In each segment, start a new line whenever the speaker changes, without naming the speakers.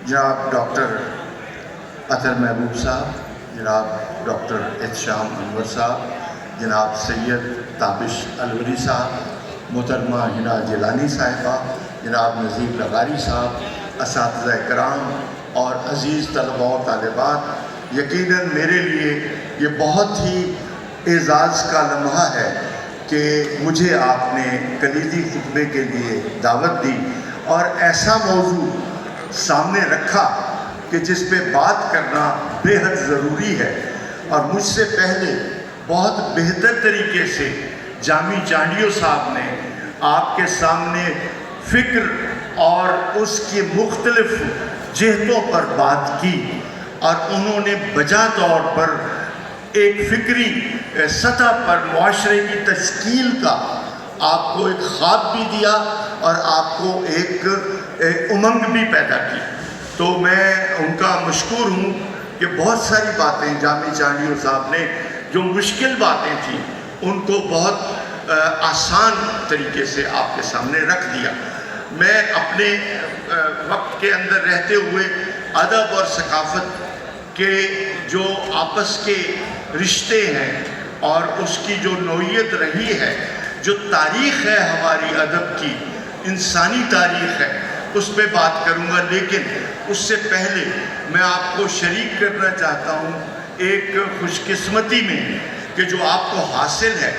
جناب ڈاکٹر اطہر محبوب صاحب، جناب ڈاکٹر احتشام انور صاحب، جناب سید تابش الوری صاحب، محترمہ ہنا جیلانی صاحبہ، جناب نذیر لغاری صاحب، اساتذہ کرام اور عزیز طلباء و طالبات، یقیناً میرے لیے یہ بہت ہی اعزاز کا لمحہ ہے کہ مجھے آپ نے کلیدی خطبے کے لیے دعوت دی اور ایسا موضوع سامنے رکھا کہ جس پہ بات کرنا بے حد ضروری ہے، اور مجھ سے پہلے بہت بہتر طریقے سے جامی چانڈیو صاحب نے آپ کے سامنے فکر اور اس کی مختلف جہتوں پر بات کی، اور انہوں نے بجا طور پر ایک فکری سطح پر معاشرے کی تشکیل کا آپ کو ایک خواب بھی دیا اور آپ کو ایک امنگ بھی پیدا کی۔ تو میں ان کا مشکور ہوں کہ بہت ساری باتیں جامی چانڈیو صاحب نے جو مشکل باتیں تھیں ان کو بہت آسان طریقے سے آپ کے سامنے رکھ دیا۔ میں اپنے وقت کے اندر رہتے ہوئے ادب اور ثقافت کے جو آپس کے رشتے ہیں اور اس کی جو نوعیت رہی ہے، جو تاریخ ہے ہماری ادب کی، انسانی تاریخ ہے، اس پہ بات کروں گا، لیکن اس سے پہلے میں آپ کو شریک کرنا چاہتا ہوں ایک خوش قسمتی میں کہ جو آپ کو حاصل ہے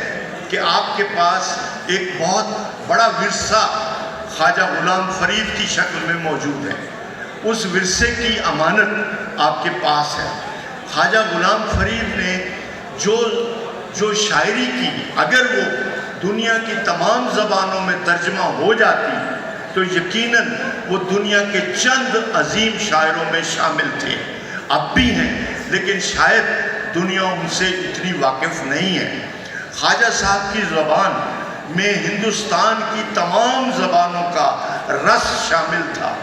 کہ آپ کے پاس ایک بہت بڑا ورثہ خواجہ غلام فرید کی شکل میں موجود ہے۔ اس ورثے کی امانت آپ کے پاس ہے۔ خواجہ غلام فرید نے جو شاعری کی، اگر وہ دنیا کی تمام زبانوں میں ترجمہ ہو جاتی تو یقیناً وہ دنیا کے چند عظیم شاعروں میں شامل تھے، اب بھی ہیں، لیکن شاید دنیا ان سے اتنی واقف نہیں ہے۔ خواجہ صاحب کی زبان میں ہندوستان کی تمام زبانوں کا رس شامل تھا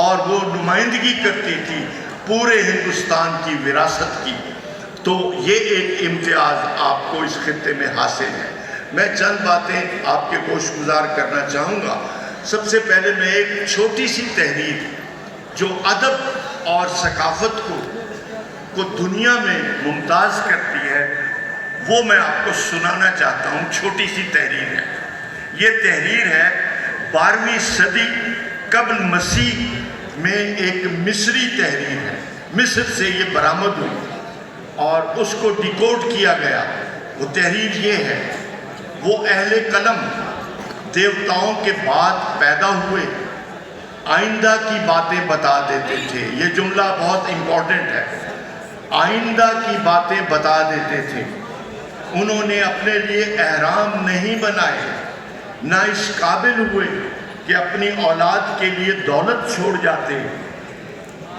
اور وہ نمائندگی کرتی تھی پورے ہندوستان کی وراثت کی۔ تو یہ ایک امتیاز آپ کو اس خطے میں حاصل ہے۔ میں چند باتیں آپ کے گوش گزار کرنا چاہوں گا۔ سب سے پہلے میں ایک چھوٹی سی تحریر جو ادب اور ثقافت کو دنیا میں ممتاز کرتی ہے وہ میں آپ کو سنانا چاہتا ہوں۔ چھوٹی سی تحریر ہے، یہ تحریر ہے 12ویں صدی قبل مسیح میں، ایک مصری تحریر ہے، مصر سے یہ برآمد ہوئی اور اس کو ڈیکوڈ کیا گیا۔ وہ تحریر یہ ہے: وہ اہل قلم دیوتاؤں کے بعد پیدا ہوئے، آئندہ کی باتیں بتا دیتے تھے۔ یہ جملہ بہت امپورٹنٹ ہے، آئندہ کی باتیں بتا دیتے تھے۔ انہوں نے اپنے لیے احرام نہیں بنائے، نہ اس قابل ہوئے کہ اپنی اولاد کے لیے دولت چھوڑ جاتے،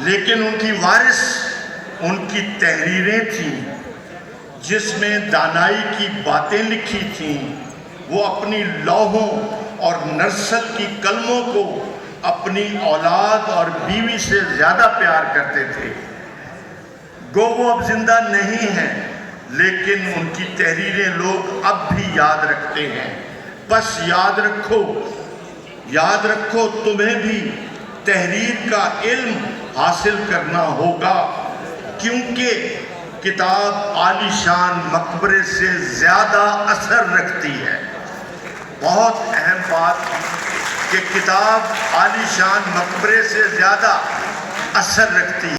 لیکن ان کی وارث ان کی تحریریں تھیں جس میں دانائی کی باتیں لکھی تھیں۔ وہ اپنی لوحوں اور نرسل کی کلموں کو اپنی اولاد اور بیوی سے زیادہ پیار کرتے تھے۔ گو وہ اب زندہ نہیں ہیں، لیکن ان کی تحریریں لوگ اب بھی یاد رکھتے ہیں۔ بس یاد رکھو تمہیں بھی تحریر کا علم حاصل کرنا ہوگا، کیونکہ کتاب عالی شان مقبرے سے زیادہ اثر رکھتی ہے۔ بہت اہم بات کہ کتاب عالی شان مقبرے سے زیادہ اثر رکھتی ہے۔